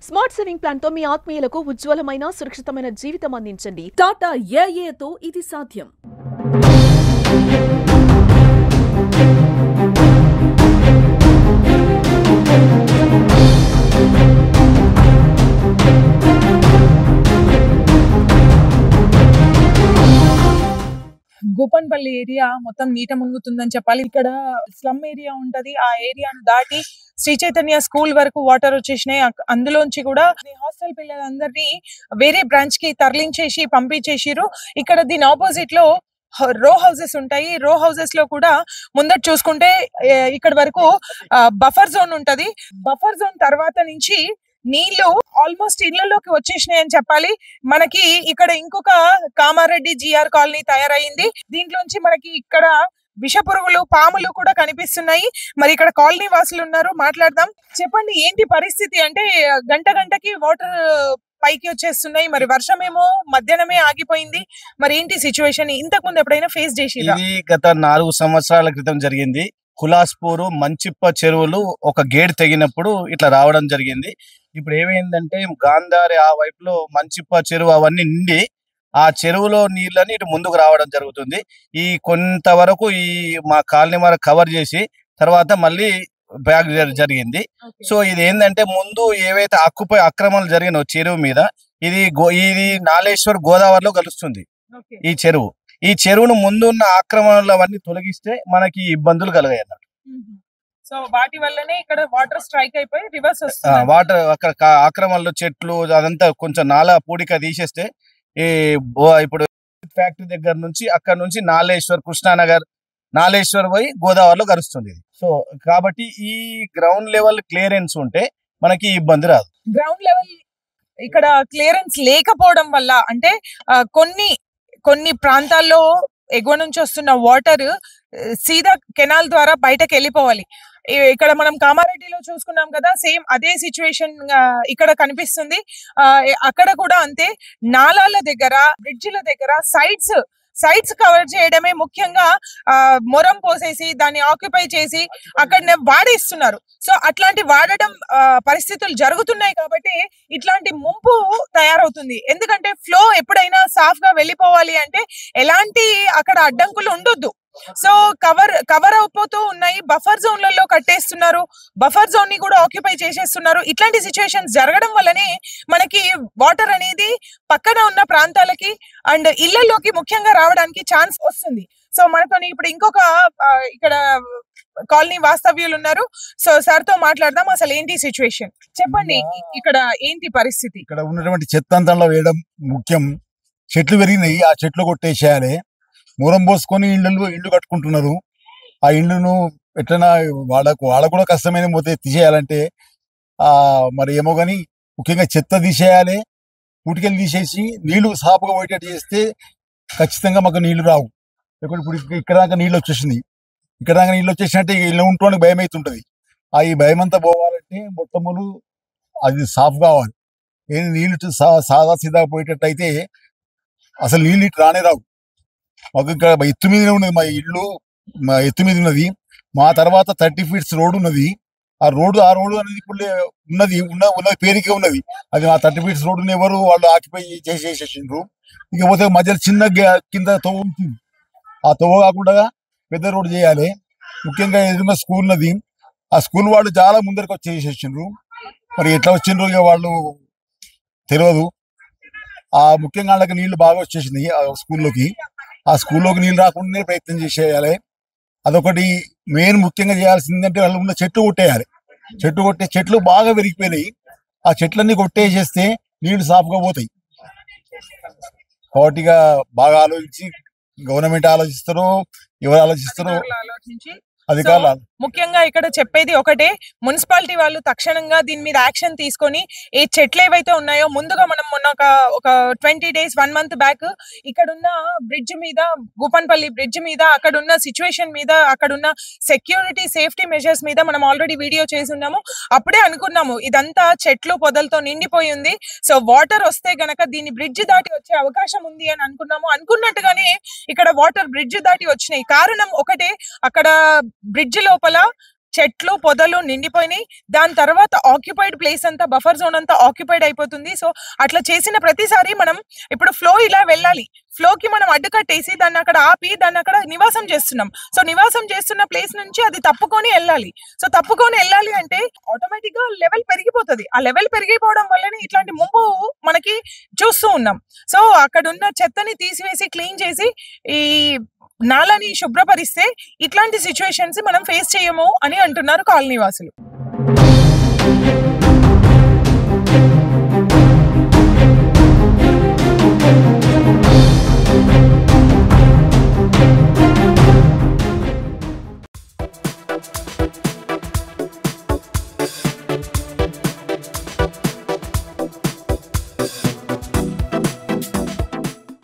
Smart saving plan తో మీ ఆత్మీయులకు ఉజ్వలమైన సురక్షితమైన జీవితం అందించండి. టాటా ఏఏతో ఇది సాధ్యం. గోపన్పల్లి ఏరియా మొత్తం నీట మునుగుతుందని చెప్పాలి. ఇక్కడ స్లమ్ ఏరియా ఉంటది. ఆ ఏరియాను దాటి శ్రీ చైతన్య స్కూల్ వరకు వాటర్ వచ్చేసినాయి. అందులోంచి కూడా హాస్టల్ పిల్లలందరినీ వేరే బ్రాంచ్ కి తరలించేసి పంపించేసిరు. ఇక్కడ దీని ఆపోజిట్ లో రో హౌసెస్ ఉంటాయి. రో హౌసెస్ లో కూడా ముందట చూసుకుంటే ఇక్కడ వరకు బఫర్ జోన్ ఉంటది. బఫర్ జోన్ తర్వాత నుంచి నీళ్లు ఆల్మోస్ట్ ఇళ్లలోకి వచ్చేసినాయి అని చెప్పాలి. మనకి ఇక్కడ ఇంకొక కామారెడ్డి జిఆర్ కాలనీ తయారైంది. దీంట్లోంచి మనకి ఇక్కడ విష పురుగులు, పాములు కూడా కనిపిస్తున్నాయి. మరి ఇక్కడ కాలనీ వాసులు ఉన్నారు, మాట్లాడదాం. చెప్పండి, ఏంటి పరిస్థితి? అంటే గంటకి వాటర్ పైకి వచ్చేస్తున్నాయి. మరి వర్షం ఏమో మధ్యాహ్నమే ఆగిపోయింది. మరి ఏంటి సిచ్యువేషన్? ఇంతకు ముందు ఎప్పుడైనా ఫేస్ చేసిరా? ఇది గత 4 సంవత్సరాల క్రితం జరిగింది. కులాస్పూరు మంచిప్ప చెరువులు ఒక గేట్ తెగినప్పుడు ఇట్లా రావడం జరిగింది. ఇప్పుడు ఏమైందంటే గాంధారి ఆ వైపులో మంచిప్ప చెరువు అవన్నీ నిండి ఆ చెరువులో నీళ్ళని ఇటు ముందుకు రావడం జరుగుతుంది. ఈ కొంతవరకు ఈ మా కాలనీ వరకు కవర్ చేసి తర్వాత మళ్ళీ బ్యాక్ జరిగింది. సో ఇది ఏంటంటే ముందు ఏవైతే అక్రమాలు జరిగిన చెరువు మీద ఇది నాలేశ్వర్ గోదావరిలో కలుస్తుంది. ఈ చెరువును ముందు ఉన్న ఆక్రమణలు అవన్నీ తొలగిస్తే మనకి ఇబ్బందులు కలిగాయి అన్నట్టు. సో వాటి వల్లనే ఇక్కడ వాటర్ స్ట్రైక్ అయిపోయి రివర్స్ వస్తుంది. వాటర్ అక్కడ ఆక్రమణలు, చెట్లు అదంతా కొంచెం నాలా పూడిక తీసేస్తే ఇప్పుడు ఫ్యాక్టరీ దగ్గర నుంచి అక్కడ నుంచి నాలేశ్వర్, కృష్ణానగర్, నాలేశ్వర్ పోయి గోదావరిలో కలుస్తుంది. సో కాబట్టి ఈ గ్రౌండ్ లెవెల్ క్లియరెన్స్ ఉంటే మనకి ఇబ్బంది రాదు. గ్రౌండ్ లెవెల్ ఇక్కడ క్లియరెన్స్ లేకపోవడం వల్ల అంటే కొన్ని ప్రాంతాల్లో ఎగువ నుంచి వస్తున్న వాటర్ సీదా కెనాల్ ద్వారా బయటకు వెళ్ళిపోవాలి. ఇక్కడ మనం కామారెడ్డిలో చూసుకున్నాం కదా, సేమ్ అదే సిచ్యువేషన్ ఇక్కడ కనిపిస్తుంది. అక్కడ కూడా అంతే. నాలాల దగ్గర, బ్రిడ్జిల దగ్గర సైడ్స్ కవర్ చేయడమే ముఖ్యంగా మొరం పోసేసి దాన్ని ఆక్యుపై చేసి అక్కడ వాడేస్తున్నారు. సో అట్లాంటి వాడడం పరిస్థితులు జరుగుతున్నాయి కాబట్టి ఇట్లాంటి ముంపు తయారవుతుంది. ఎందుకంటే ఫ్లో ఎప్పుడైనా సాఫ్ గా వెళ్ళిపోవాలి అంటే ఎలాంటి అక్కడ అడ్డంకులు ఉండొద్దు. సో కవర్ అయిపోతూ ఉన్నాయి. బఫర్ జోన్లలో కట్టేస్తున్నారు, బఫర్ జోన్ ని కూడా ఆక్యుపై చేసేస్తున్నారు. ఇట్లాంటి సిచ్యువేషన్స్ జరగడం వల్లనే మనకి వాటర్ అనేది పక్కన ఉన్న ప్రాంతాలకి అండ్ ఇళ్లలోకి ముఖ్యంగా రావడానికి ఛాన్స్ వస్తుంది. సో మనతో ఇప్పుడు ఇంకొక ఇక్కడ కాలనీ వాస్తవ్యులు ఉన్నారు. సో సార్ తో మాట్లాడదాం. అసలు ఏంటి సిచ్యువేషన్ చెప్పండి, ఇక్కడ ఏంటి పరిస్థితి? ఇక్కడ ఉన్నటువంటి చెత్త అంతంలో వేయడం ముఖ్యం. చెట్లు పెరిగినాయి, ఆ చెట్లు కొట్టేసేయాలి. మూరం పోసుకొని ఇళ్ళు కట్టుకుంటున్నారు. ఆ ఇళ్ళను ఎట్లనా వాళ్ళ కూడా కష్టమైన పోతే తీసేయాలంటే మరి ఏమో కానీ ముఖ్యంగా చెత్త తీసేయాలి. పూటికెళ్ళి తీసేసి నీళ్లు సాపుగా పోయేటట్టు చేస్తే ఖచ్చితంగా మాకు నీళ్లు రావు. ఇప్పుడు ఇక్కడ దాకా నీళ్ళు వచ్చేసింది. ఇక్కడ దాకా నీళ్ళు వచ్చేసినట్టే ఇల్లు ఉంటుకోవడానికి భయం అవుతుంటది. ఈ భయం అంతా పోవాలంటే మొట్టమొదలు అది సాఫ్ కావాలి. ఏది నీళ్ళు సాదా సీదా పోయేటట్టు అయితే అసలు నీళ్ళు ఇటు రానే రావు. మాకు ఇక్కడ ఎత్తు మీదనే ఉన్నది, మా ఇల్లు ఎత్తు మీద ఉన్నది. మా తర్వాత 30 feet రోడ్ ఉన్నది. ఆ రోడ్డు అనేది ఇప్పుడు ఉన్నది పేరుకే ఉన్నది. అది మా 30 feet రోడ్డుని ఎవరు వాళ్ళు ఆక్యుపై చేసేసిండ్రు. ఇకపోతే మధ్యలో చిన్న కింద తవ్వ ఉంటుంది. ఆ తవ్వ కాకుండా పెద్ద రోడ్డు చేయాలి. ముఖ్యంగా ఎదురుగా స్కూల్ ఉన్నది. ఆ స్కూల్ వాళ్ళు చాలా ముందరికి వచ్చి చేసేసిండ్రు. మరి ఎట్లా వచ్చిండ్రు ఇక వాళ్ళు తెలియదు. ముఖ్యంగా వాళ్ళకి నీళ్లు బాగా వచ్చేసింది ఆ స్కూల్లోకి. ఆ స్కూల్లోకి నీళ్ళు రాకుండానే ప్రయత్నం చేసేయాలి. అదొకటి మెయిన్ ముఖ్యంగా చేయాల్సిందంటే వాళ్ళు ఉన్న చెట్లు బాగా పెరిగిపోయినాయి. ఆ చెట్లన్నీ కొట్టేసేస్తే నీళ్లు సాఫ్గా పోతాయి. కాబట్టి బాగా ఆలోచించి గవర్నమెంట్ ఆలోచిస్తారో ఎవరు ఆలోచిస్తారో అధికారులు. ముఖ్యంగా ఇక్కడ చెప్పేది ఒకటే, మున్సిపాలిటీ వాళ్ళు తక్షణంగా దీని మీద యాక్షన్ తీసుకొని ఏ చెట్లు ఏవైతే ఉన్నాయో ముందుగా మనం మొన్న ఒక 20 days 1 month బ్యాక్ ఇక్కడున్న బ్రిడ్జ్ మీద, గోపన్పల్లి బ్రిడ్జ్ మీద అక్కడున్న సిచ్యువేషన్ మీద, అక్కడున్న సెక్యూరిటీ సేఫ్టీ మెజర్స్ మీద మనం ఆల్రెడీ వీడియో చేసి ఉన్నాము. అప్పుడే అనుకున్నాము ఇదంతా చెట్లు పొదలతో నిండిపోయి ఉంది. సో వాటర్ వస్తే గనక దీన్ని బ్రిడ్జ్ దాటి వచ్చే అవకాశం ఉంది అని అనుకున్నాము. అనుకున్నట్టుగానే ఇక్కడ వాటర్ బ్రిడ్జ్ దాటి వచ్చినాయి. కారణం ఒకటే, అక్కడ బ్రిడ్జ్ లోపల చెట్లు పొదలు నిండిపోయినాయి. దాని తర్వాత ఆక్యుపైడ్ ప్లేస్ అంతా, బఫర్ జోన్ అంతా ఆక్యుపైడ్ అయిపోతుంది. సో అట్లా చేసిన ప్రతిసారి మనం ఇప్పుడు ఫ్లో ఇలా వెళ్ళాలి, ఫ్లోకి మనం అడ్డుకట్టేసి దాన్ని అక్కడ ఆపి దాన్ని అక్కడ నివాసం చేస్తున్నాం. సో నివాసం చేస్తున్న ప్లేస్ నుంచి అది తప్పుకొని వెళ్ళాలి. సో తప్పుకొని వెళ్ళాలి అంటే ఆటోమేటిక్ గా లెవెల్ పెరిగిపోతుంది. ఆ లెవెల్ పెరిగిపోవడం వల్లనే ఇట్లాంటి ముంపు మనకి చూస్తూ ఉన్నాం. సో అక్కడ ఉన్న చెత్తని తీసివేసి క్లీన్ చేసి ఈ నాలని శుభ్రపరిస్తే ఇట్లాంటి సిచ్యువేషన్స్ మనం ఫేస్ చేయము అని అంటున్నారు కాలనీ వాసులు.